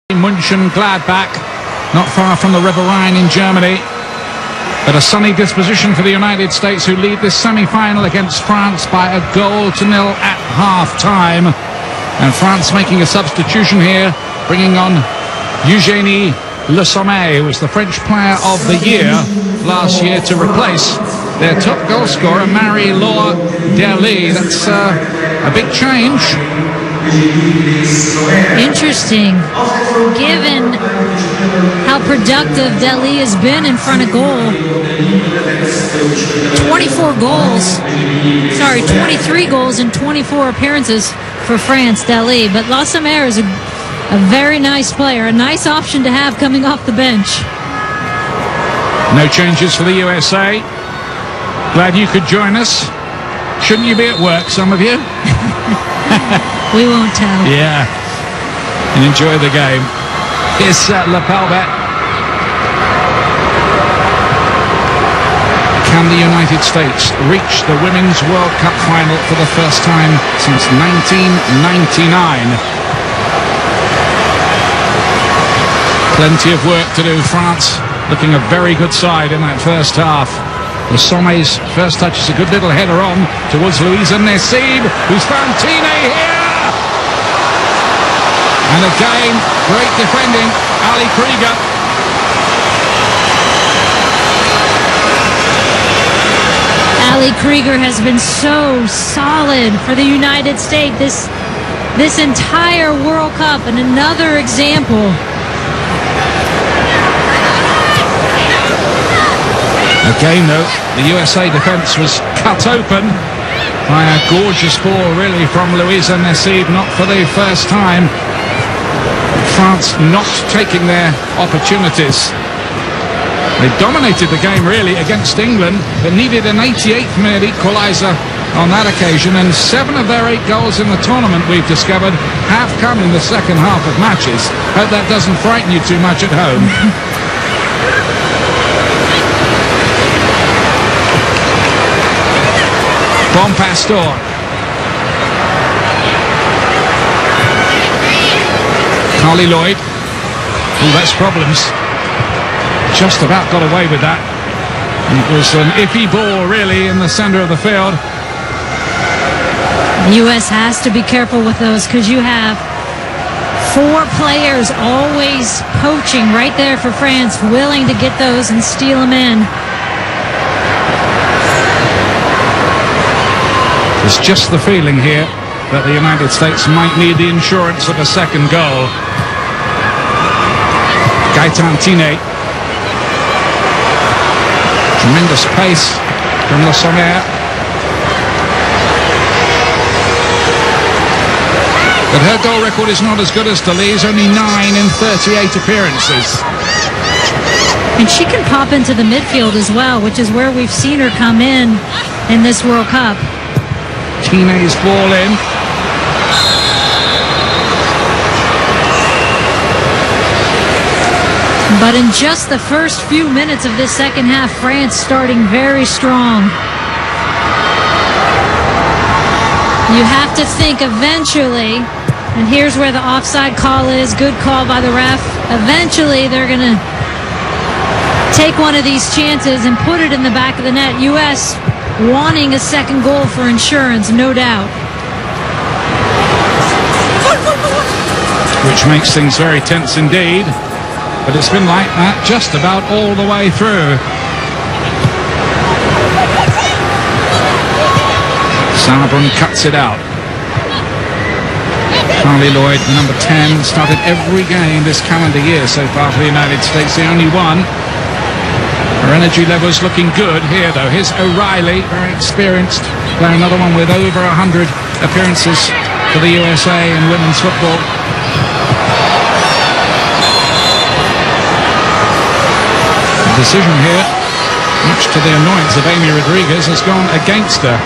Mönchengladbach, not far from the River Rhine in Germany. But a sunny disposition for the United States, who lead this semi-final against France by a 1-0 at half-time. And France making a substitution here, bringing on Cheney, who was the French Player of the Year last year, to replace their top goal scorer, Marie-Laure Derly. That's a big change. Interesting, given how productive Derly has been in front of goal. 23 goals in 24 appearances for France, Derly. But Lassemer is a very nice player, a nice option to have coming off the bench. No changes for the USA. Glad you could join us. Shouldn't you be at work, some of you? We won't tell. Yeah. And enjoy the game. Here's Lapalbet. Can the United States reach the Women's World Cup final for the first time since 1999? Plenty of work to do. France looking a very good side in that first half. Somme's first touch is a good little header on towards Louisa Nassib, who's found Cheney here. And again, great defending, Ali Krieger. Ali Krieger has been so solid for the United States this entire World Cup, and another example. Again, though, the USA defence was cut open by a gorgeous ball, really, from Louisa Nassib, not for the first time. France not taking their opportunities. They dominated the game, really, against England, but needed an 88th minute equaliser on that occasion, and 7 of their 8 goals in the tournament, we've discovered, have come in the second half of matches. Hope that doesn't frighten you too much at home. Bompastor. Carly Lloyd. Oh, that's problems. Just about got away with that. It was an iffy ball, really, in the centre of the field. The U.S. has to be careful with those, because you have 4 players always poaching right there for France, willing to get those and steal them in. There's just the feeling here that the United States might need the insurance of a second goal. Cheney. Tremendous pace from Lassemer. But her goal record is not as good as Derly's, only 9 in 38 appearances. And she can pop into the midfield as well, which is where we've seen her come in this World Cup. Cheney's ball in. But in just the first few minutes of this second half, France starting very strong. You have to think eventually, and here's where the offside call is, good call by the ref, eventually they're going to take one of these chances and put it in the back of the net. U.S. wanting a second goal for insurance, no doubt. Which makes things very tense indeed. But it's been like that just about all the way through. Sauerbrunn cuts it out. Carly Lloyd, the number 10, started every game this calendar year so far for the United States, the only one. Her energy level's looking good here, though. Here's O'Reilly, very experienced, playing another one with over 100 appearances for the USA in women's football. The decision here, much to the annoyance of Amy Rodriguez, has gone against her.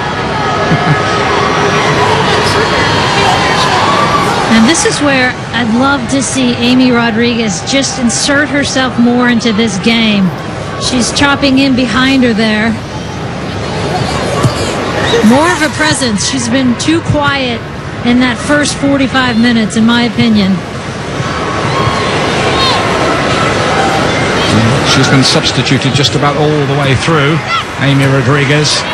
And this is where I'd love to see Amy Rodriguez just insert herself more into this game. She's chopping in behind her there. More of a presence. She's been too quiet in that first 45 minutes, in my opinion. She's been substituted just about all the way through, Amy Rodriguez.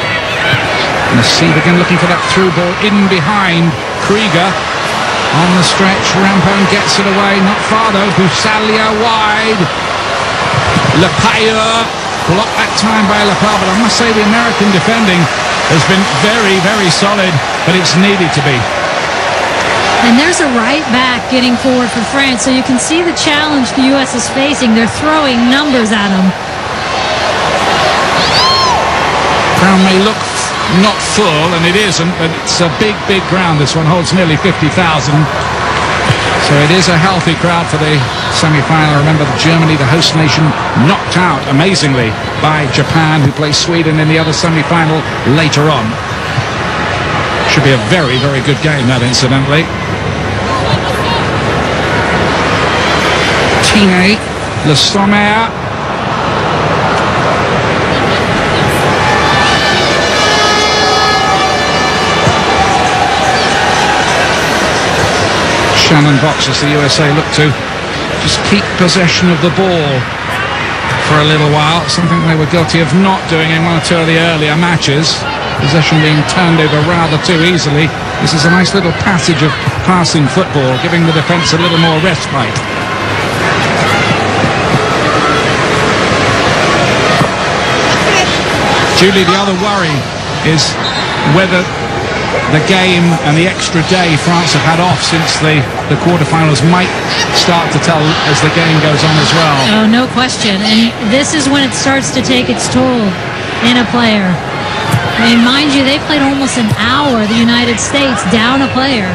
Nasib again looking for that through ball in behind Krieger. On the stretch, Rampone gets it away, not far though. Busalia wide. Lepaya blocked that time by Lepar, but I must say the American defending has been very, very solid, but it's needed to be. And there's a right back getting forward for France, so you can see the challenge the U.S. is facing. They're throwing numbers at them. Ground may look not full, and it isn't, but it's a big, big ground. This one holds nearly 50,000. So it is a healthy crowd for the semi-final. Remember, Germany, the host nation, knocked out amazingly by Japan, who plays Sweden in the other semi-final later on. Should be a very, very good game, that, incidentally. Cheney, Le Sommer. Shannon Box as the USA look to just keep possession of the ball for a little while, something they were guilty of not doing in one or two of the earlier matches. Possession being turned over rather too easily. This is a nice little passage of passing football, giving the defence a little more respite. Julie, the other worry is whether the game and the extra day France have had off since the quarterfinals might start to tell as the game goes on as well. Oh, no question. And this is when it starts to take its toll in a player. I mean, mind you, they played almost an hour, the United States, down a player.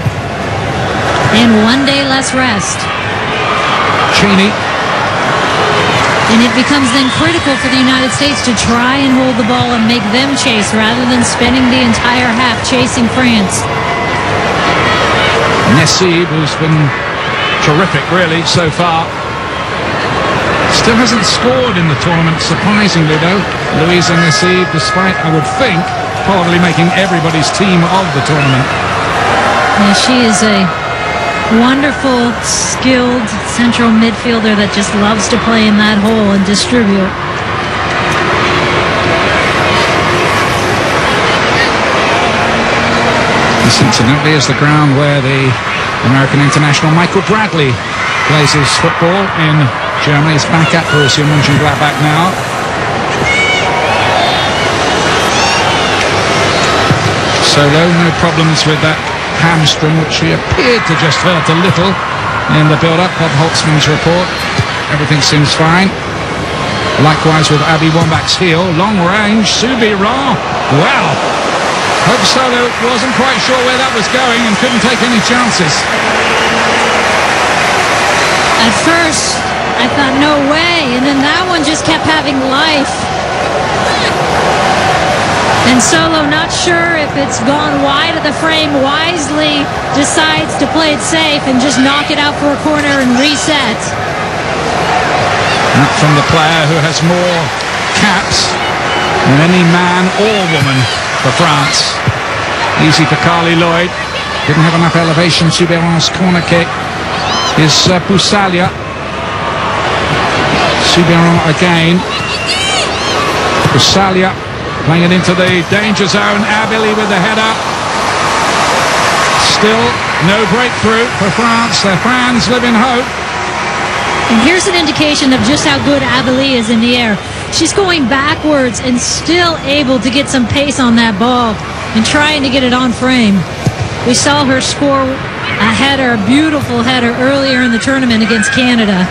And 1 day less rest. Cheney. And it becomes then critical for the United States to try and hold the ball and make them chase rather than spending the entire half chasing France. Nasib, who's been terrific really so far, still hasn't scored in the tournament, surprisingly though. Louisa Nasib, despite, I would think, probably making everybody's team of the tournament. Yeah, she is a wonderful, skilled central midfielder that just loves to play in that hole and distribute. This incidentally is the ground where the American international Michael Bradley plays his football in Germany. He's back at Borussia Mönchengladbach now. Solo, no problems with that hamstring, which he appeared to just hurt a little in the build-up. Bob Holtzman's report. Everything seems fine. Likewise with Abby Wambach's heel. Long range, Subiran. Wow. Hope Solo wasn't quite sure where that was going and couldn't take any chances. At first, I thought, no way. And then that one just kept having life. And Solo, not sure if it's gone wide of the frame, wisely decides to play it safe and just knock it out for a corner and reset. That from the player who has more caps than any man or woman for France. Easy for Carly Lloyd. Didn't have enough elevation. Subiran's corner kick is Busalia. Subiran again. Busalia playing it into the danger zone. Abili with the header. Still no breakthrough for France. Their fans live in hope. And here's an indication of just how good Abili is in the air. She's going backwards and still able to get some pace on that ball and trying to get it on frame. We saw her score a header, a beautiful header, earlier in the tournament against Canada.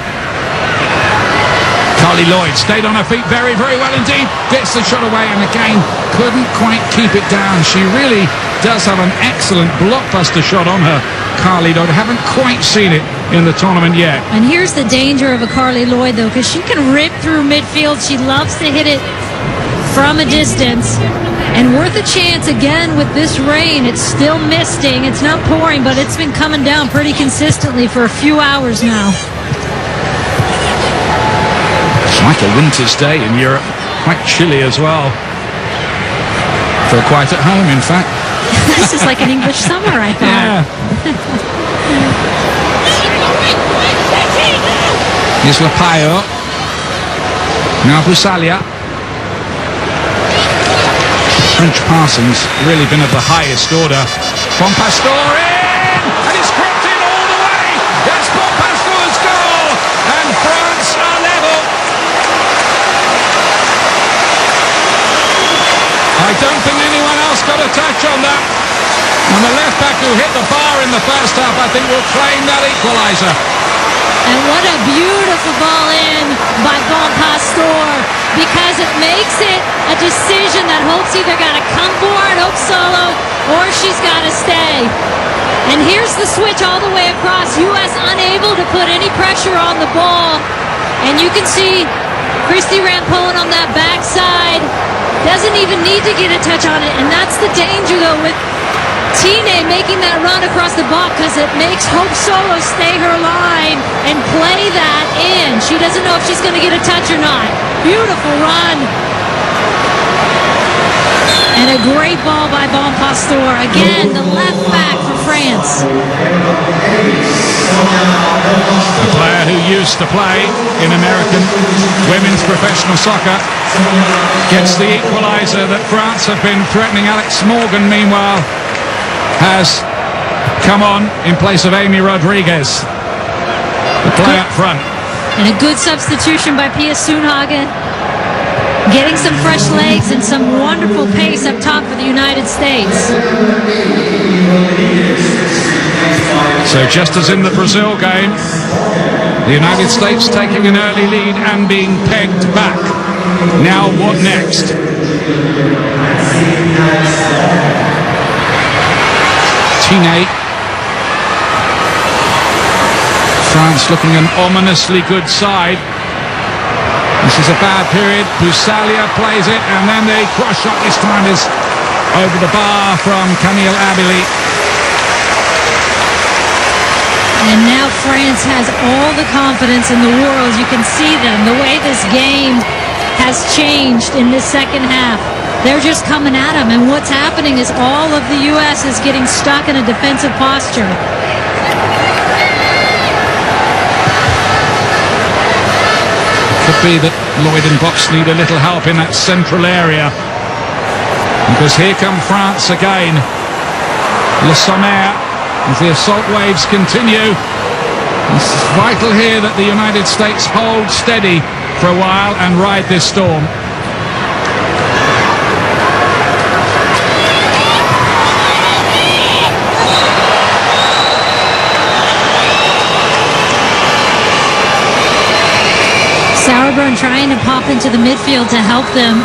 Carly Lloyd stayed on her feet very, very well indeed. Gets the shot away and again couldn't quite keep it down. She really does have an excellent blockbuster shot on her, Carly Lloyd. I haven't quite seen it in the tournament yet. And here's the danger of a Carly Lloyd, though, because she can rip through midfield. She loves to hit it from a distance. And worth a chance again with this rain. It's still misting. It's not pouring, but it's been coming down pretty consistently for a few hours now. It's like a winter's day in Europe. Quite chilly as well. Feel quite at home, in fact. This is like an English summer, I thought. Yeah. Here's Lepaya. Now Busalia. French passing's really been of the highest order. Bompastor in! And it's cropped in all the way! That's Bompastor's goal! And France are level! I don't think anyone else got a touch on that. And the left back who hit the bar in the first half, I think, will claim that equaliser. And what a beautiful ball in by Bompastor, because it makes it a decision that Hope's either got to come for it, Hope Solo, or she's got to stay. And here's the switch all the way across. U.S. unable to put any pressure on the ball. And you can see Christy Rampone on that backside. Doesn't even need to get a touch on it. And that's the danger, though, with Cheney making that run across the ball, because it makes Hope Solo stay her line and play that in. She doesn't know if she's going to get a touch or not. Beautiful run. And a great ball by Bompastor. Again, the left back for France. A player who used to play in American women's professional soccer gets the equaliser that France have been threatening. Alex Morgan, meanwhile, has come on in place of Amy Rodriguez, the play up front. And a good substitution by Pia Sundhage, getting some fresh legs and some wonderful pace up top for the United States. So just as in the Brazil game, the United States taking an early lead and being pegged back. Now what next? Cheney. France looking an ominously good side. This is a bad period. Busalia plays it, and then the cross shot this time is over the bar from Camille Abili. And now France has all the confidence in the world. You can see them, the way this game has changed in this second half. They're just coming at them, and what's happening is all of the U.S. is getting stuck in a defensive posture. Could be that Lloyd and Box need a little help in that central area, because here come France again. Le Sommer, as the assault waves continue. It's vital here that the United States hold steady for a while and ride this storm. Sauerbrunn trying to pop into the midfield to help them.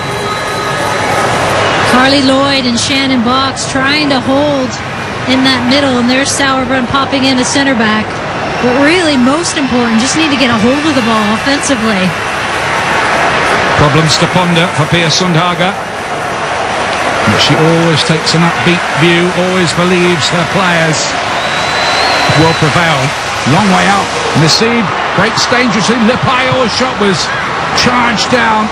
Carly Lloyd and Shannon Box trying to hold in that middle, and there's Sauerbrunn popping in a center back. But really, most important, just need to get a hold of the ball offensively. Problems to ponder for Pia Sundhage. But she always takes an upbeat view, always believes her players will prevail. Long way out. Naseeb breaks dangerously. Lipayo's shot was charged down.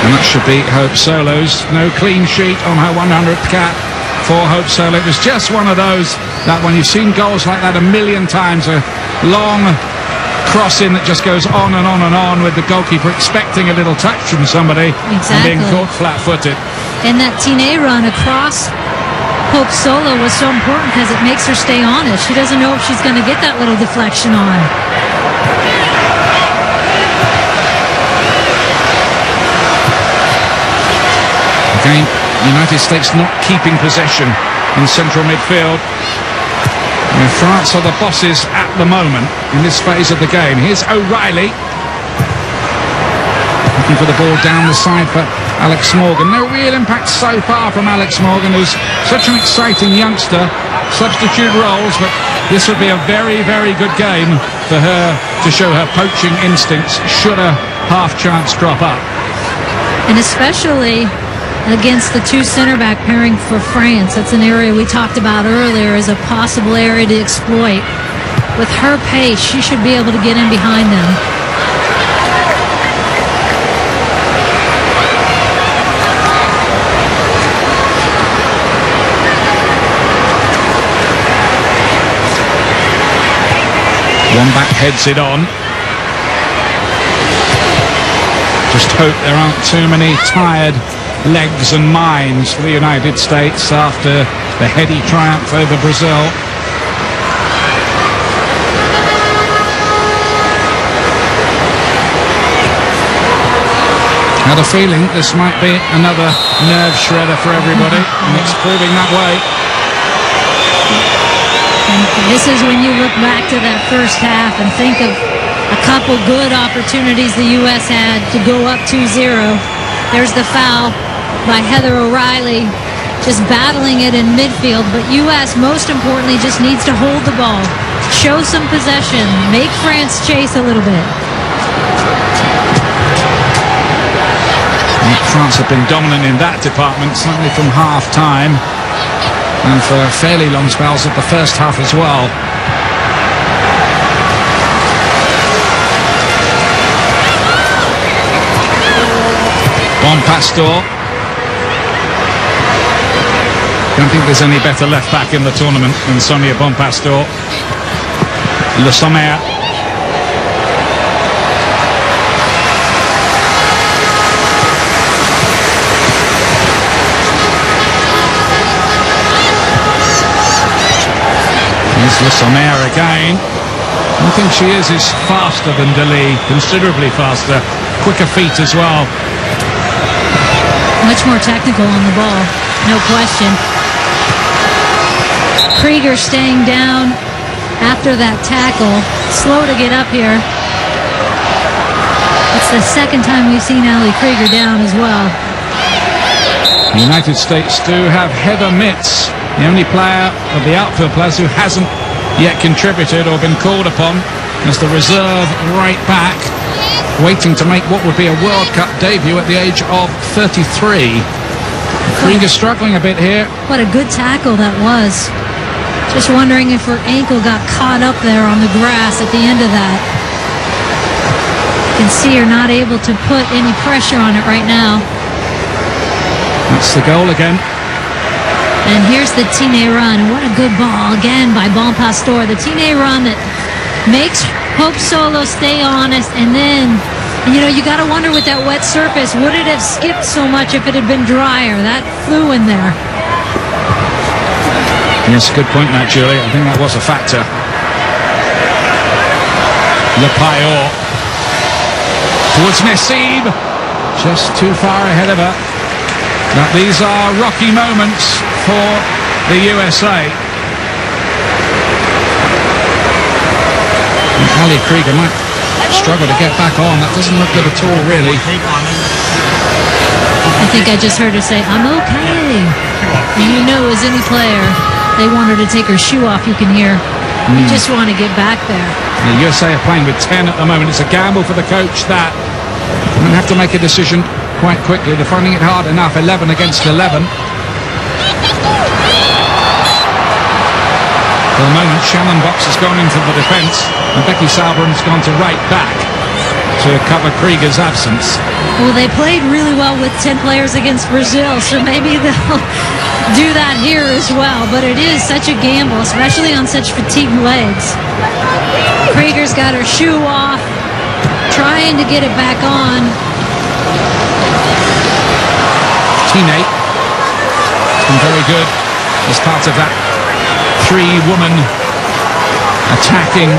And that should be Hope Solo's. No clean sheet on her 100th cap for Hope Solo. It was just one of those that when you've seen goals like that a million times, a long crossing that just goes on and on and on with the goalkeeper expecting a little touch from somebody and being caught flat-footed. And that Cheney run across Hope Solo was so important because it makes her stay honest. She doesn't know if she's going to get that little deflection on. Again, United States not keeping possession in central midfield. And France are the bosses at the moment in this phase of the game. Here's O'Reilly. Looking for the ball down the side for Alex Morgan. No real impact so far from Alex Morgan, who's such an exciting youngster. Substitute roles, but this would be a very, very good game for her to show her poaching instincts should a half chance drop up. And especially against the two center-back pairing for France. That's an area we talked about earlier as a possible area to exploit. With her pace, she should be able to get in behind them. Wambach heads it on. Just hope there aren't too many tired legs and minds for the United States after the heady triumph over Brazil. Had a feeling this might be another nerve shredder for everybody, and it's proving that way. And this is when you look back to that first half and think of a couple good opportunities the U.S. had to go up 2-0. There's the foul by Heather O'Reilly, just battling it in midfield. But U.S., most importantly, just needs to hold the ball, show some possession, make France chase a little bit. France have been dominant in that department, certainly from half-time, and for fairly long spells at the first half as well. Bompastor. Don't think there's any better left-back in the tournament than Sonia Bompastor. Le Sommer. Here's Le Sommer again. I think she is faster than Dali, considerably faster, quicker feet as well. Much more technical on the ball, no question. Krieger staying down after that tackle, slow to get up here. It's the second time we've seen Ali Krieger down as well. The United States do have Heather Mitz, the only player of the outfield players who hasn't yet contributed or been called upon as the reserve right back, waiting to make what would be a World Cup debut at the age of 33. Krieger struggling a bit here. What a good tackle that was. Just wondering if her ankle got caught up there on the grass at the end of that. You can see her not able to put any pressure on it right now. That's the goal again. And here's the Cheney run. What a good ball again by Bompastor. The Cheney run that makes Hope Solo stay honest, and then, you know, you got to wonder with that wet surface, would it have skipped so much if it had been drier? That flew in there. Yes, good point, Matt, Julie. I think that was a factor. Le Paillot towards Nassib, just too far ahead of her. But these are rocky moments for the USA. Ali Krieger might struggle to get back on. That doesn't look good at all, really. I think I just heard her say, "I'm okay." And you know, as any player, they want her to take her shoe off, you can hear. You just want to get back there. The USA are playing with 10 at the moment. It's a gamble for the coach that. They're going to have to make a decision quite quickly. They're finding it hard enough. 11 against 11. For the moment, Shannon Box has gone into the defence, and Becky Sauerbrun's gone to right back to cover Krieger's absence. Well, they played really well with 10 players against Brazil, so maybe they'll do that here as well. But it is such a gamble, especially on such fatigued legs. Krieger's got her shoe off, trying to get it back on. Cheney has been very good as part of that three-woman attacking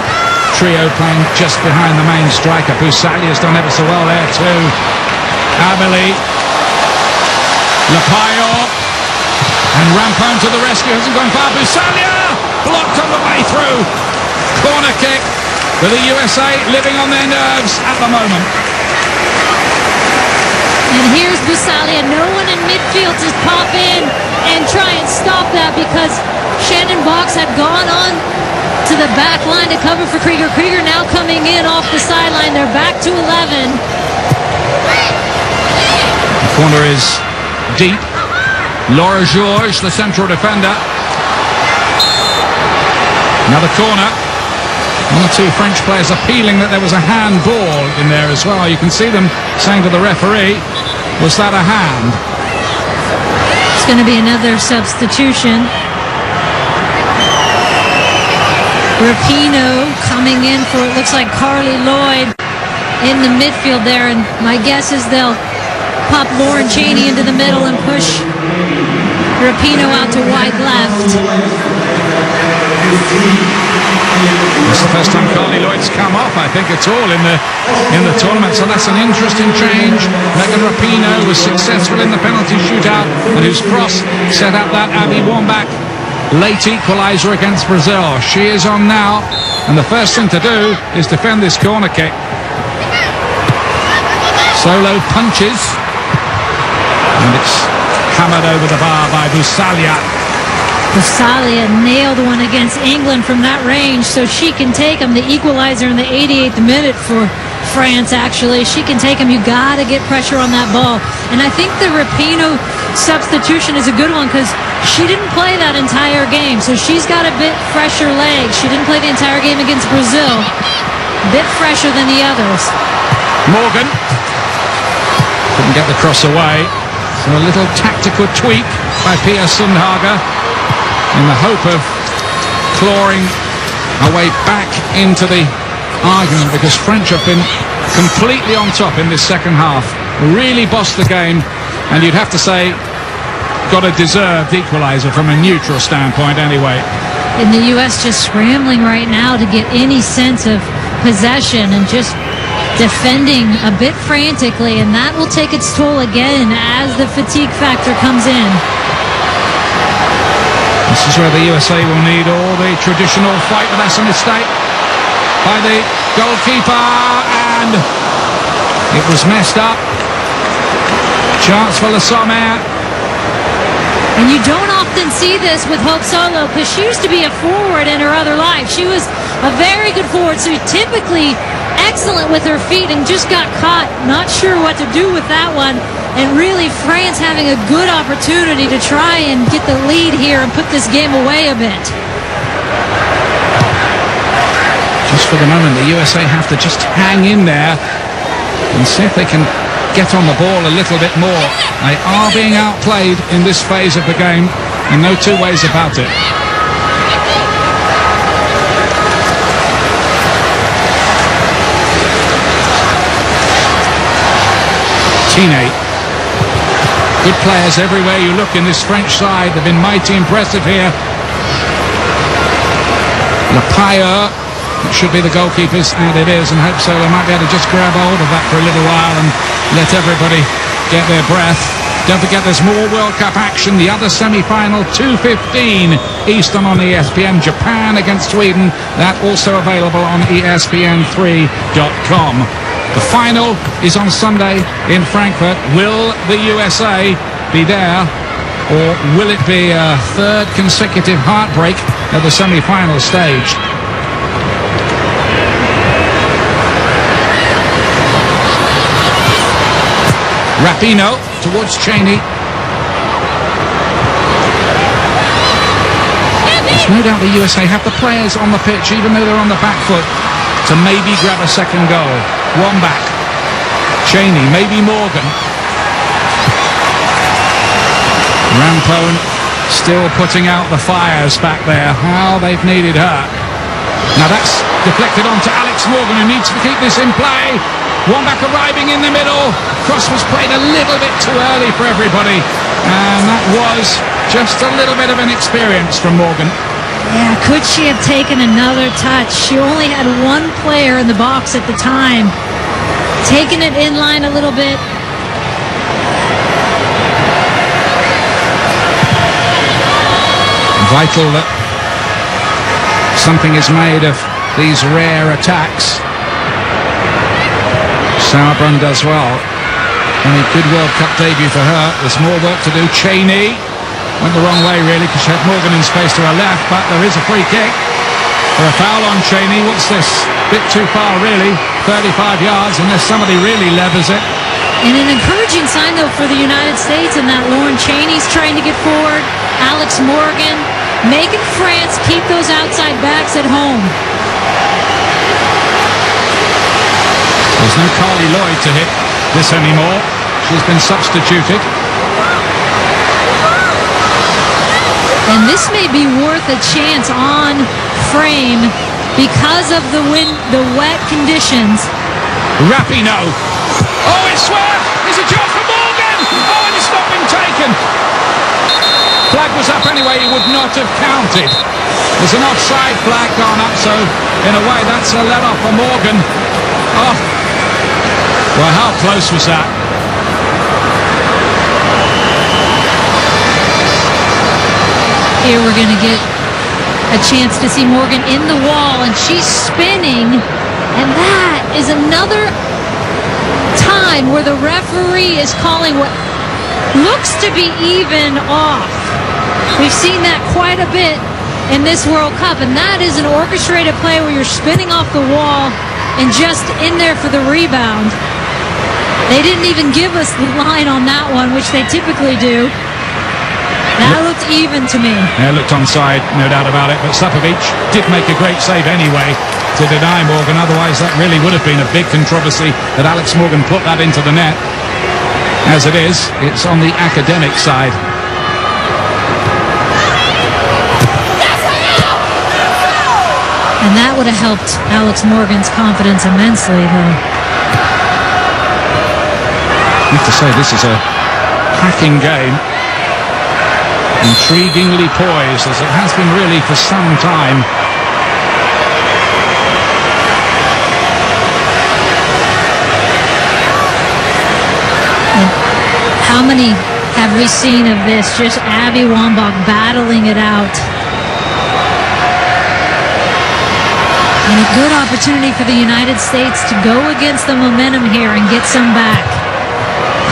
trio playing just behind the main striker. Busali has done ever so well there too. Abeli, Le Paillot, and Rampone to the rescue. Hasn't gone far. Busalia blocked on the way through. Corner kick for the USA, living on their nerves at the moment. And here's Busalia. No one in midfield to pop in and try and stop that, because Shannon Box had gone on to the back line to cover for Krieger. Krieger now coming in off the sideline. They're back to 11. The corner is deep. Laura Georges, the central defender. Another corner. One or two French players appealing that there was a handball in there as well. You can see them saying to the referee, was that a hand? It's going to be another substitution. Rapinoe coming in for, it looks like, Carly Lloyd in the midfield there. And my guess is they'll pop Lauren Cheney into the middle and push Rapinoe out to wide left. It's the first time Carly Lloyd's come off, I think, at all in the tournament. So that's an interesting change. Megan Rapinoe was successful in the penalty shootout, and whose cross set up that Abby Wambach late equaliser against Brazil. She is on now, and the first thing to do is defend this corner kick. Solo punches, and it's hammered over the bar by Busalia. Busalia nailed one against England from that range, so she can take him. The equalizer in the 88th minute for France, actually. She can take him. You got to get pressure on that ball. And I think the Rapinoe substitution is a good one because she didn't play that entire game, so she's got a bit fresher legs. She didn't play the entire game against Brazil. A bit fresher than the others. Morgan couldn't get the cross away. So a little tactical tweak by Pia Sundhage in the hope of clawing her way back into the argument, because French have been completely on top in this second half. Really bossed the game, and you'd have to say got a deserved equaliser from a neutral standpoint anyway. In the US just scrambling right now to get any sense of possession and just defending a bit frantically, and that will take its toll again as the fatigue factor comes in. This is where the USA will need all the traditional fight, but that's a mistake by the goalkeeper, and it was messed up. Chance for Le Sommer. And you don't often see this with Hope Solo, because she used to be a forward in her other life. She was a very good forward, so typically excellent with her feet, and just got caught not sure what to do with that one. And really France having a good opportunity to try and get the lead here and put this game away a bit. Just for the moment, the USA have to just hang in there and see if they can get on the ball a little bit more. They are being outplayed in this phase of the game, and no two ways about it. Cheney. Good players everywhere you look in this French side. They've been mighty impressive here. Lepailleur, it should be the goalkeepers, and it is, and hope so. They might be able to just grab hold of that for a little while and let everybody get their breath. Don't forget there's more World Cup action. The other semi-final, 2:15 Eastern on ESPN. Japan against Sweden. That also available on ESPN3.com. The final is on Sunday in Frankfurt. Will the USA be there, or will it be a third consecutive heartbreak at the semi-final stage? Rapinoe towards Cheney. There's no doubt the USA have the players on the pitch, even though they're on the back foot, to maybe grab a second goal. Wambach, Cheney, maybe Morgan. Rampone still putting out the fires back there. How they've needed her. Now that's deflected onto Alex Morgan, who needs to keep this in play. Wambach arriving in the middle. Cross was played a little bit too early for everybody, and that was just a little bit of an experience from Morgan. Yeah, could she have taken another touch? She only had one player in the box at the time. Taking it in line a little bit. Vital that something is made of these rare attacks. Sauerbrunn does well. And a good World Cup debut for her. There's more work to do. Cheney went the wrong way, really, because she had Morgan in space to her left, but there is a free kick for a foul on Cheney. What's this? Bit too far, really. 35 yards, unless somebody really levers it. And an encouraging sign, though, for the United States in that Lauren Cheney's trying to get forward. Alex Morgan making France keep those outside backs at home. There's no Carly Lloyd to hit this anymore. She's been substituted. And And this may be worth a chance on frame because of the wet conditions. Rapinoe. Oh, it's swerved. It's a job for Morgan. Oh, and it's not been taken. Flag was up anyway. He would not have counted. There's an offside flag gone up, so in a way that's a let off for Morgan. Oh, well, how close was that? Here we're going to get a chance to see Morgan in the wall, and she's spinning, and that is another time where the referee is calling what looks to be even off. We've seen that quite a bit in this World Cup, and that is an orchestrated play where you're spinning off the wall and just in there for the rebound. They didn't even give us the line on that one, which they typically do. That looked even to me. Yeah, looked onside, no doubt about it. But Sapovic did make a great save anyway to deny Morgan. Otherwise, that really would have been a big controversy that Alex Morgan put that into the net. As it is, it's on the academic side. And that would have helped Alex Morgan's confidence immensely, though. I have to say, this is a cracking game. Intriguingly poised, as it has been really for some time. And how many have we seen of this? Just Abby Wambach battling it out. And a good opportunity for the United States to go against the momentum here and get some back.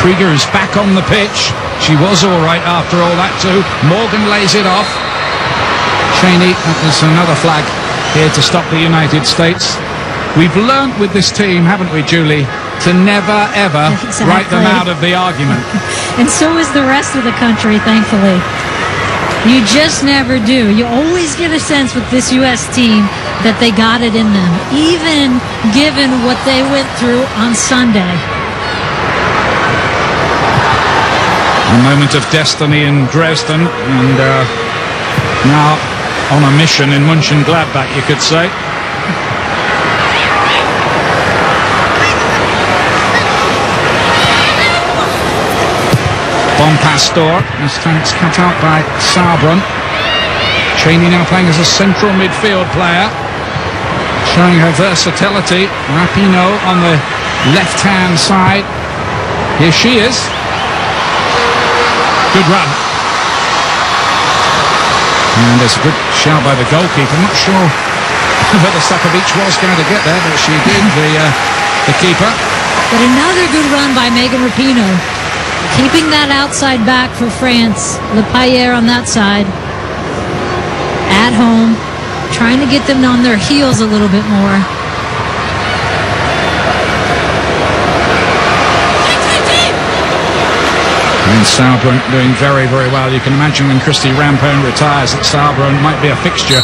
Krieger is back on the pitch. She was all right after all that too. Morgan lays it off. Cheney, there's another flag here to stop the United States. We've learnt with this team, haven't we, Julie, to never, ever write them out of the argument. And so is the rest of the country, thankfully. You just never do. You always get a sense with this U.S. team that they got it in them, even given what they went through on Sunday. A moment of destiny in Dresden, and now on a mission in Mönchengladbach, you could say. Bompastor, his tanks cut out by Saarbrunn. Cheney now playing as a central midfield player, showing her versatility. Rapinoe on the left-hand side. Here she is. Good run. And there's a good shout by the goalkeeper. I'm not sure whether Sapovic was going to get there, but she did, the keeper. But another good run by Megan Rapinoe. Keeping that outside back for France. Le Payet on that side. At home. Trying to get them on their heels a little bit more. And Saarbrunn doing very, very well. You can imagine when Christy Rampone retires that Saarbrunn might be a fixture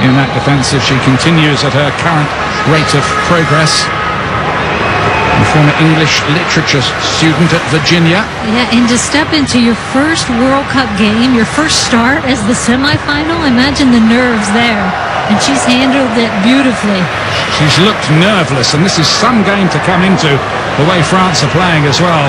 in that defence if she continues at her current rate of progress. A former English literature student at Virginia. Yeah, and to step into your first World Cup game, your first start as the semifinal, imagine the nerves there. And she's handled it beautifully. She's looked nerveless, and this is some game to come into, the way France are playing as well.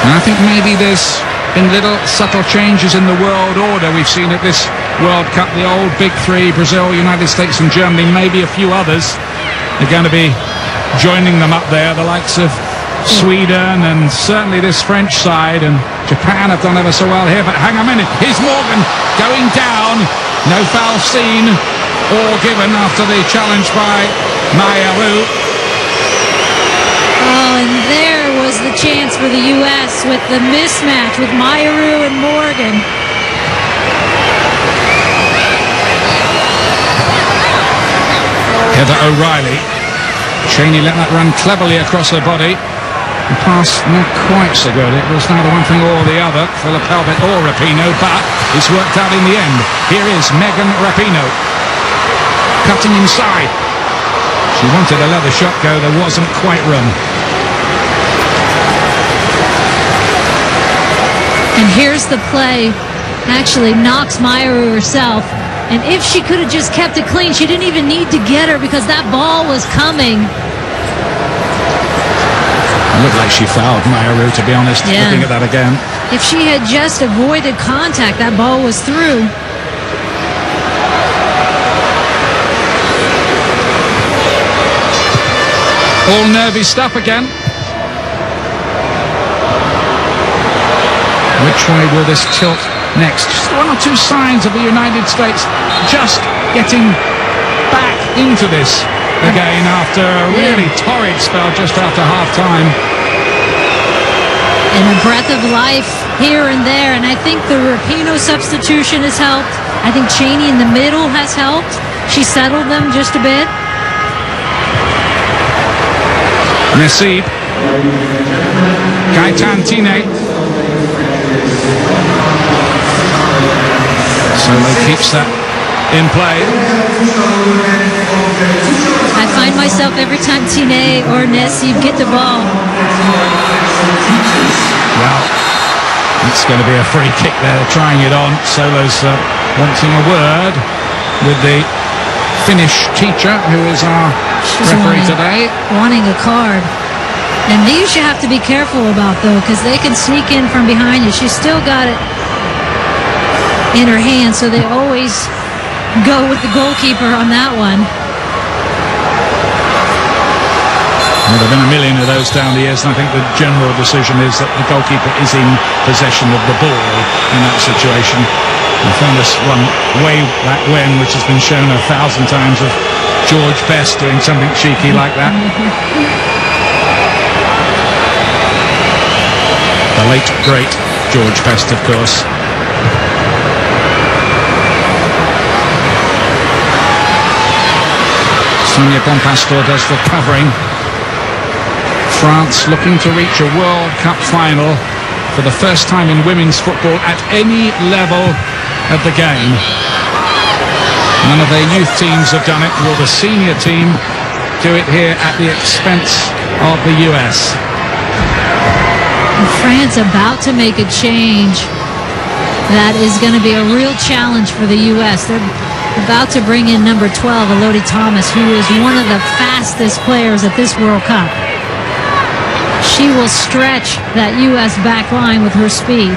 And I think maybe there's been little subtle changes in the world order we've seen at this World Cup. The old big three, Brazil, United States and Germany, maybe a few others are going to be joining them up there, the likes of Sweden and certainly this French side, and Japan have done ever so well here. But hang on a minute, here's Morgan going down. No foul seen or given after the challenge by Mayaru. Oh, and there was the chance for the U.S. with the mismatch with Mayaru and Morgan. Heather O'Reilly. Cheney let that run cleverly across her body. The pass not quite so good. It was neither one thing or the other for Lepelbet or Rapinoe, but it's worked out in the end. Here is Megan Rapinoe cutting inside. She wanted to let the shot go, there wasn't quite room. And here's the play. Actually knocks Myra herself. And if she could have just kept it clean, she didn't even need to get her because that ball was coming. It looked like she fouled Myra, to be honest, looking at that again. If she had just avoided contact, that ball was through. All nervy stuff again. Which way will this tilt next? Just one or two signs of the United States just getting back into this again after a really torrid spell just after half-time. And a breath of life here and there. And I think the Rapinoe substitution has helped. I think Cheney in the middle has helped. She settled them just a bit. Nassib. Cheney. Solo keeps that in play. I find myself every time Cheney or Nassib get the ball. Well, it's going to be a free kick there, trying it on. Solo's wanting a word with the Finnish teacher, who is our referee today. Wanting a card. And these you have to be careful about, though, because they can sneak in from behind you. She's still got it in her hand, so they always go with the goalkeeper on that one. Well, there have been a million of those down the years, and I think the general decision is that the goalkeeper is in possession of the ball in that situation. The famous one way back when, which has been shown 1,000 times, of George Best doing something cheeky like that. The late, great George Best, of course. Bompastor does the covering. France looking to reach a World Cup final for the first time in women's football at any level of the game. None of their youth teams have done it. Will the senior team do it here at the expense of the US? And France about to make a change that is going to be a real challenge for the US. They're about to bring in number 12, Elodie Thomas, who is one of the fastest players at this World Cup. She will stretch that U.S. back line with her speed.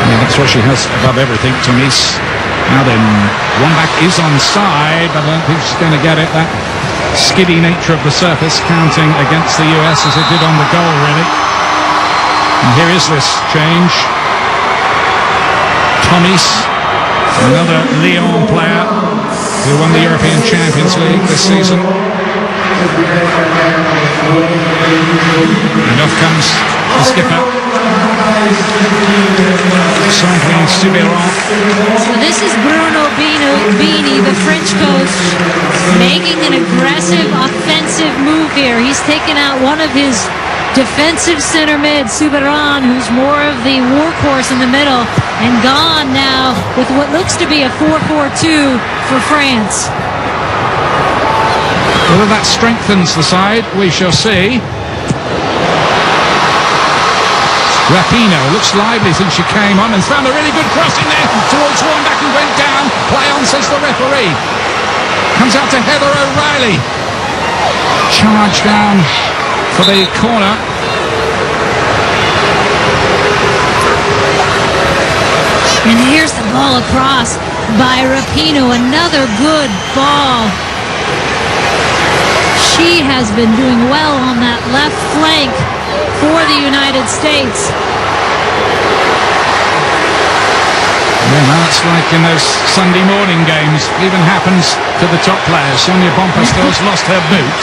Yeah, that's what she has above everything, Thomas. Now then, Wambach is onside, but I don't think she's going to get it. That skiddy nature of the surface counting against the U.S. as it did on the goal, really. And here is this change. Thomas, another Lyon player who won the European Champions League this season. And off comes the skipper. So this is Bruno Bini, the French coach, making an aggressive offensive move here. He's taken out one of his defensive center mid, Souberan, who's more of the workhorse in the middle, and gone now with what looks to be a 4-4-2 for France. Whether that strengthens the side, we shall see. Rapinoe looks lively since she came on and found a really good cross in there towards Wambach, who went down. Play on, says the referee. Comes out to Heather O'Reilly. Charge down for the corner. And here's the ball across by Rapinoe. Another good ball. She has been doing well on that left flank for the United States. Yeah, now it's like in those Sunday morning games. Even happens to the top players. Bompastor's lost her boot.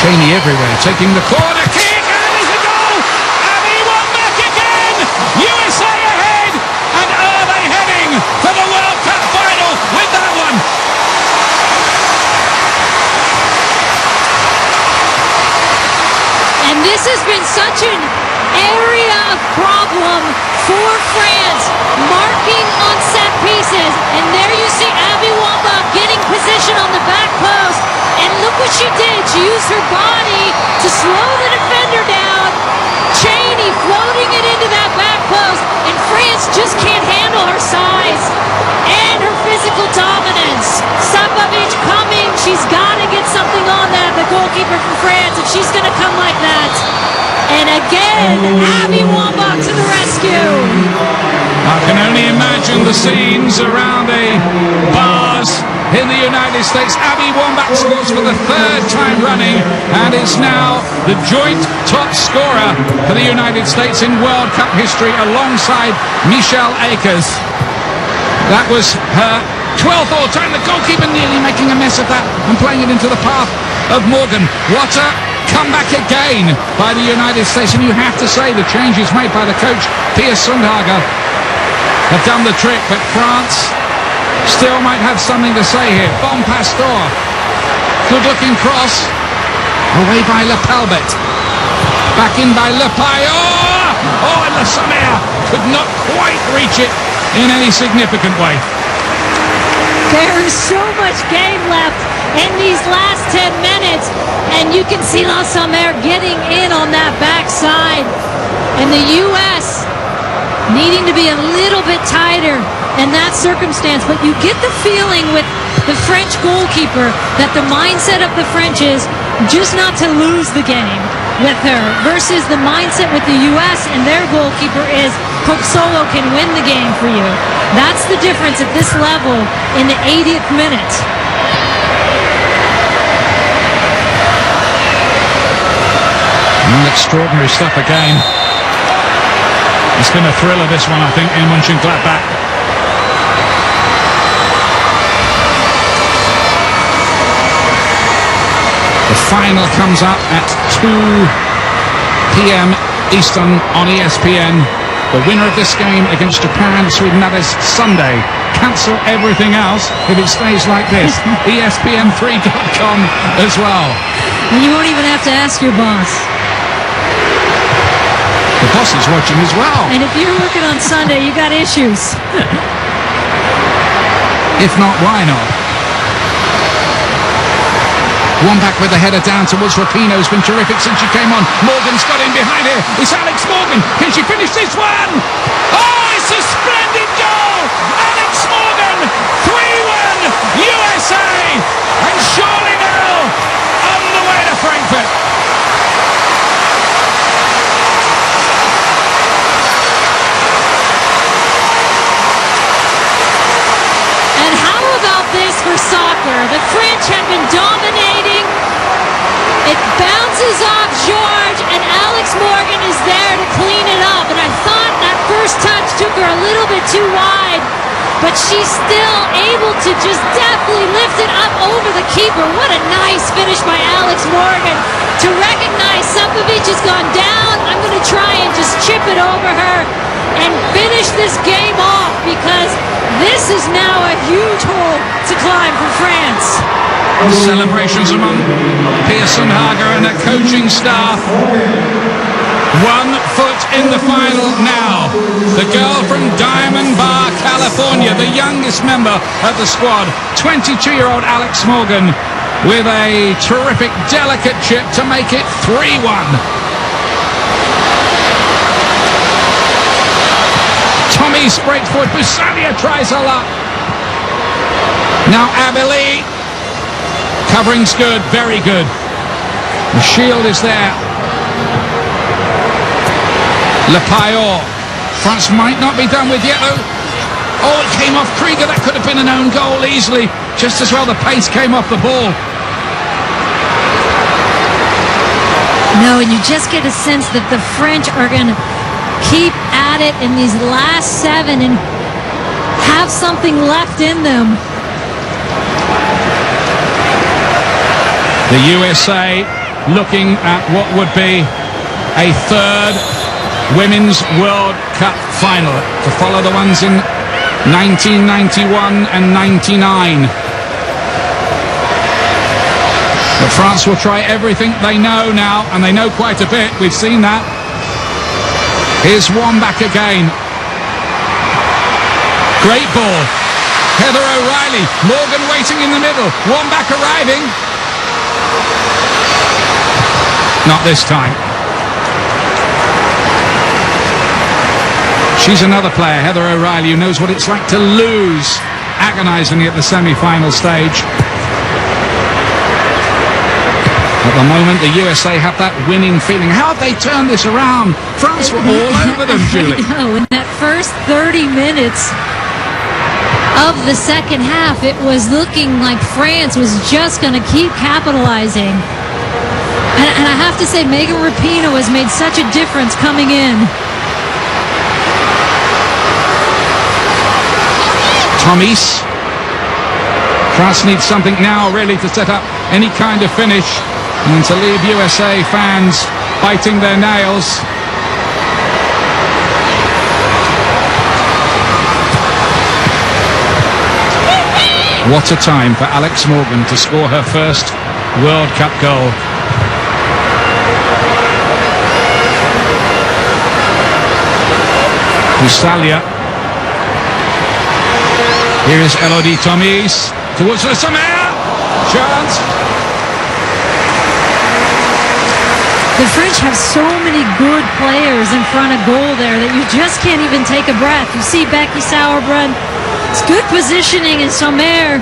Cheney everywhere, taking the corner kick, and it's a goal! And Wambach again! USA ahead! And are they heading for the World Cup final with that one? And this has been such an area of problem come for France, marking on set pieces. And there you see Abby Wambach getting position on the back post. And look what she did. She used her body to slow the defender down. Cheney floating it into that back post. And France just can't handle her size and her physical dominance. Sapovic coming. She's got to get something on that, the goalkeeper for France, if she's going to come like that. And again, Abby Wambach to the rescue. I can only imagine the scenes around the bars in the United States. Abby Wambach scores for the third time running and is now the joint top scorer for the United States in World Cup history alongside Michelle Akers. That was her 12th all-time. The goalkeeper nearly making a mess of that and playing it into the path of Morgan. What a comeback again by the United States. And you have to say the changes made by the coach, Pia Sundhage, have done the trick. But France still might have something to say here. Bompastor. Good-looking cross. Away by Le Palbet. Back in by Le Payot. Oh, and Le Sommer could not quite reach it in any significant way. There is so much game left in these last 10 minutes, and you can see Le Sommer getting in on that backside, and the U.S. needing to be a little bit tighter in that circumstance. But you get the feeling with the French goalkeeper that the mindset of the French is just not to lose the game with her, versus the mindset with the U.S. and their goalkeeper is Coq Solo can win the game for you. That's the difference at this level in the 80th minute. Extraordinary stuff again. It's been a thriller, this one, I think, in Mönchengladbach. The final comes up at 2 p.m. Eastern on ESPN. The winner of this game against Japan, Sweden, that is Sunday. Cancel everything else if it stays like this. ESPN3.com as well. And you won't even have to ask your boss. The boss is watching as well. And if you're working on Sunday, you got issues. If not, why not? Wambach with the header down towards Rapinoe, who's been terrific since she came on. Morgan's got in behind her. It's Alex Morgan. Can she finish this one? Oh, it's a splendid goal! Alex Morgan, 3-1 USA! And surely now on the way to Frankfurt. And how about this for soccer? The French have been dominating. It bounces off George, and Alex Morgan is there to clean it up. And I thought that first touch took her a little bit too wide, but she's still able to just deftly lift it up over the keeper. What a nice finish by Alex Morgan to recognize Sapovic has gone down. I'm going to try and just chip it over her and finish this game off, because this is now a huge hole to climb for France. Celebrations among Pia Sundhage and her coaching staff. 1 foot in the final now. The girl from Diamond Bar, California, the youngest member of the squad, 22-year-old Alex Morgan, with a terrific, delicate chip to make it 3-1. Tommy breaks forward. Bussalia tries her luck. Now Abeli. Covering's good, very good. The shield is there. Le Payot. France might not be done with yet though. Oh, it came off Krieger. That could have been an own goal easily. Just as well the pace came off the ball. No, and you just get a sense that the French are going to keep at it in these last 7 and have something left in them. The USA looking at what would be a 3rd Women's World Cup final to follow the ones in 1991 and 99. But France will try everything they know now, and they know quite a bit. We've seen that. Here's Wambach again. Great ball. Heather O'Reilly. Morgan waiting in the middle. Wambach arriving. Not this time. She's another player, Heather O'Reilly, who knows what it's like to lose agonizingly at the semi-final stage. At the moment, the USA have that winning feeling. How have they turned this around? France were all over them, Julie. No, in that first 30 minutes of the second half, it was looking like France was just going to keep capitalizing. And I have to say, Megan Rapinoe has made such a difference coming in. Tomis. France needs something now, really, to set up any kind of finish and to leave USA fans biting their nails. What a time for Alex Morgan to score her first World Cup goal. Usalia. Here is Elodie Tomis towards Le Sommer. Chance. The French have so many good players in front of goal there that you just can't even take a breath. You see Becky Sauerbrunn. It's good positioning, and Sommer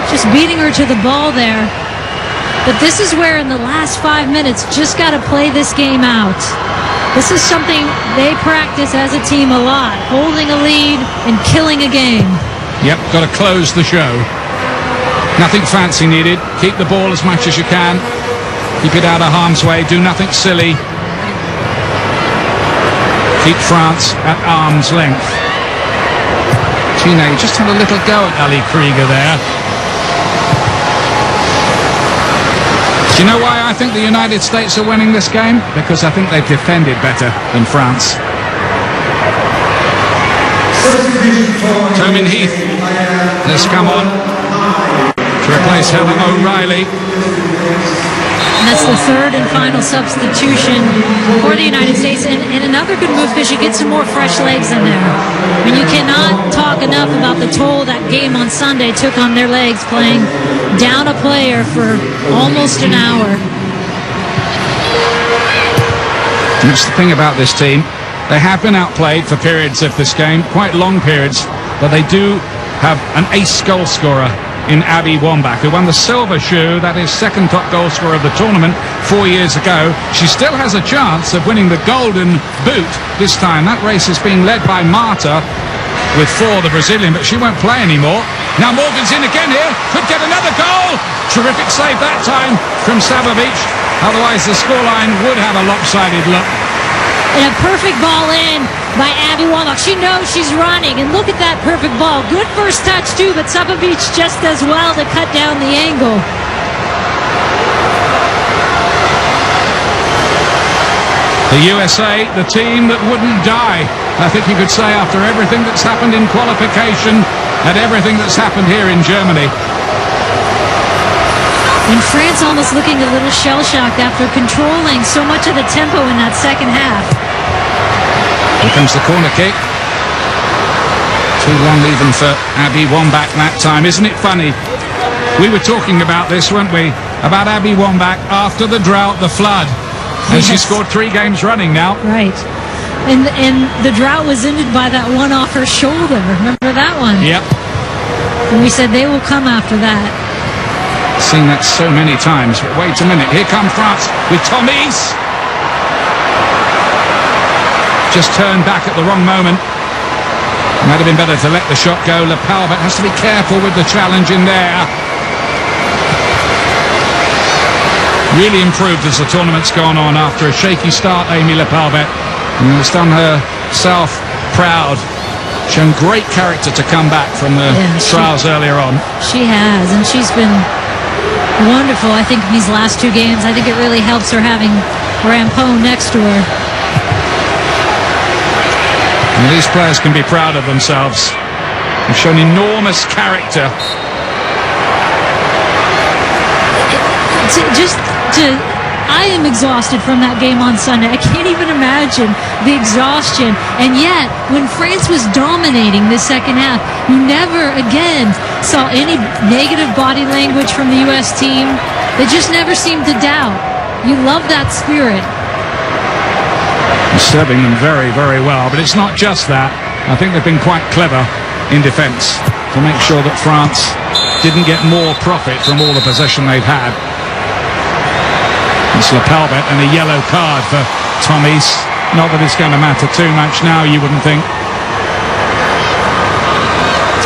just beating her to the ball there. But this is where in the last 5 minutes, just got to play this game out. This is something they practice as a team a lot, holding a lead and killing a game. Yep, got to close the show. Nothing fancy needed. Keep the ball as much as you can. Keep it out of harm's way. Do nothing silly. Keep France at arm's length. Cheney just had a little go at Ali Krieger there. Do you know why I think the United States are winning this game? Because I think they've defended better than France. Tomin Heath has come on to replace Heather O'Reilly. And that's the third and final substitution for the United States. And another good move because you get some more fresh legs in there. I mean, you cannot talk enough about the toll that game on Sunday took on their legs, playing down a player for almost an hour. And that's the thing about this team. They have been outplayed for periods of this game, quite long periods, but they do have an ace goal scorer in Abby Wambach, who won the silver shoe, that is second top goal scorer of the tournament 4 years ago. She still has a chance of winning the golden boot this time. That race is being led by Marta with 4, the Brazilian, but she won't play anymore. Now Morgan's in again here, could get another goal. Terrific save that time from Savovic. Otherwise the scoreline would have a lopsided look. And a perfect ball in by Abby Wambach. She knows she's running, and look at that perfect ball. Good first touch too, but Savovic just does well to cut down the angle. The USA, the team that wouldn't die, I think you could say, after everything that's happened in qualification and everything that's happened here in Germany. And France almost looking a little shell-shocked after controlling so much of the tempo in that second half. Here comes the corner kick. 2-1 even for Abby Wambach that time. Isn't it funny? We were talking about this, weren't we? About Abby Wambach after the drought, the flood. And yes. She scored 3 games running now. Right. And the drought was ended by that one off her shoulder. Remember that one? Yep. And we said they will come after that. Seen that so many times, but wait a minute, here come France with Tomis. Just turned back at the wrong moment. Might have been better to let the shot go. Lepalbet has to be careful with the challenge in there. Really improved as the tournament's gone on after a shaky start, Amy Lepalbet. And has done herself proud. Shown great character to come back from the trials earlier on. She has, and she's been wonderful, I think, in these last 2 games. I think it really helps her having Rampone next to her. And these players can be proud of themselves. They've shown enormous character. Just to I am exhausted from that game on Sunday. I can't even imagine the exhaustion. And yet, when France was dominating this second half, you never again saw any negative body language from the U.S. team. They just never seemed to doubt. You love that spirit. Serving them very, very well. But it's not just that. I think they've been quite clever in defence to make sure that France didn't get more profit from all the possession they've had. It's Lapelbet and a yellow card for Tommy's. Not that it's going to matter too much now, you wouldn't think.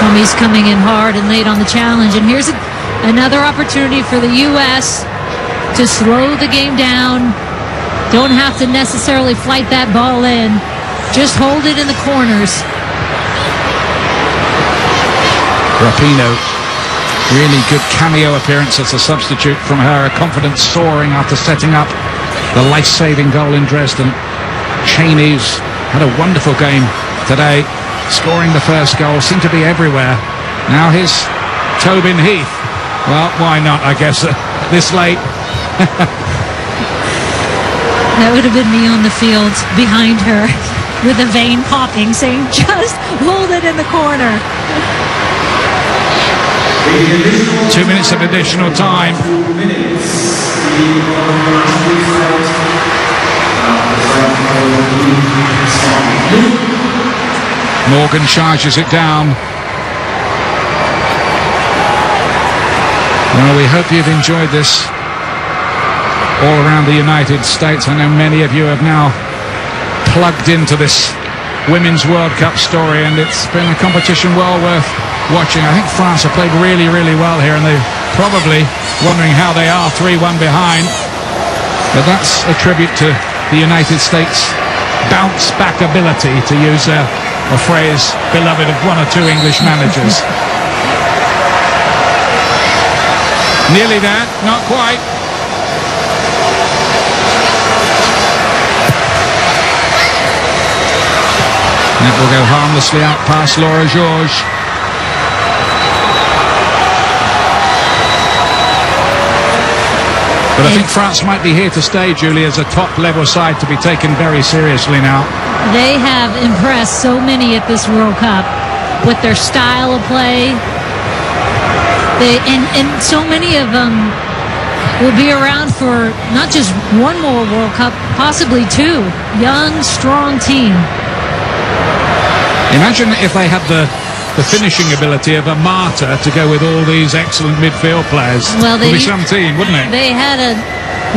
Tommy's coming in hard and late on the challenge. And here's another opportunity for the U.S. to slow the game down. Don't have to necessarily flight that ball in. Just hold it in the corners. Rapinoe, really good cameo appearance as a substitute from her. Confidence soaring after setting up the life-saving goal in Dresden. Cheney's had a wonderful game today, scoring the first goal. Seemed to be everywhere. Now here's Tobin Heath. Well, why not, I guess, this late. That would have been me on the field behind her with a vein popping, saying, just hold it in the corner. 2 minutes of additional time. Morgan charges it down. Well, we hope you've enjoyed this all around the United States. I know many of you have now plugged into this Women's World Cup story, and it's been a competition well worth watching. I think France have played really, really well here, and they're probably wondering how they are 3-1 behind. But that's a tribute to the United States' bounce-back ability, to use a phrase beloved of one or two English managers. Nearly there, not quite. That will go harmlessly out past Laura Georges. But I think France might be here to stay, Julie, as a top-level side to be taken very seriously now. They have impressed so many at this World Cup with their style of play. And so many of them will be around for not just one more World Cup, possibly two. Young, strong team. Imagine if they had the finishing ability of a Marta to go with all these excellent midfield players. Well, it would be some team, wouldn't it? They had a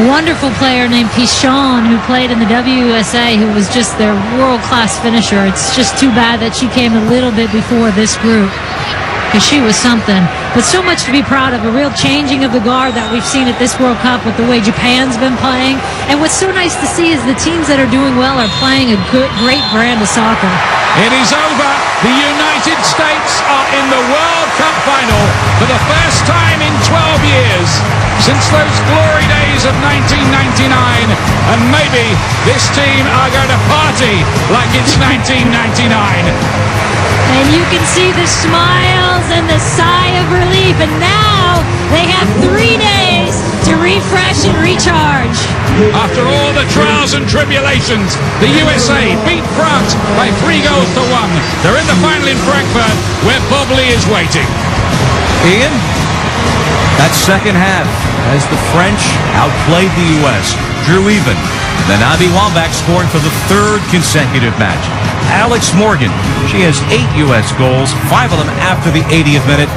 wonderful player named Pichon who played in the WUSA, who was just their world-class finisher. It's just too bad that she came a little bit before this group, because she was something. But so much to be proud of, a real changing of the guard that we've seen at this World Cup with the way Japan's been playing. And what's so nice to see is the teams that are doing well are playing a great brand of soccer. It is over. The United States are in the World Cup final for the first time in 12 years since those glory days of 1999. And maybe this team are going to party like it's 1999. And you can see the smiles and the sigh of relief. And now they have 3 days to refresh and recharge. After all the trials and tribulations, the USA beat France by 3-1. They're in the final in Frankfurt, where Bob Lee is waiting. Ian, that second half, as the French outplayed the U.S., drew even. Then Abby Wambach scoring for the 3rd consecutive match. Alex Morgan, she has 8 U.S. goals, 5 of them after the 80th minute.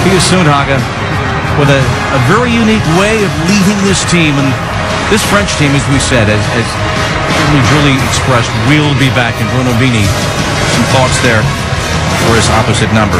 Pia Sundhage with a very unique way of leading this team. And this French team, as we said, as Julie expressed, will be back. And Bruno Bini, some thoughts there for his opposite number.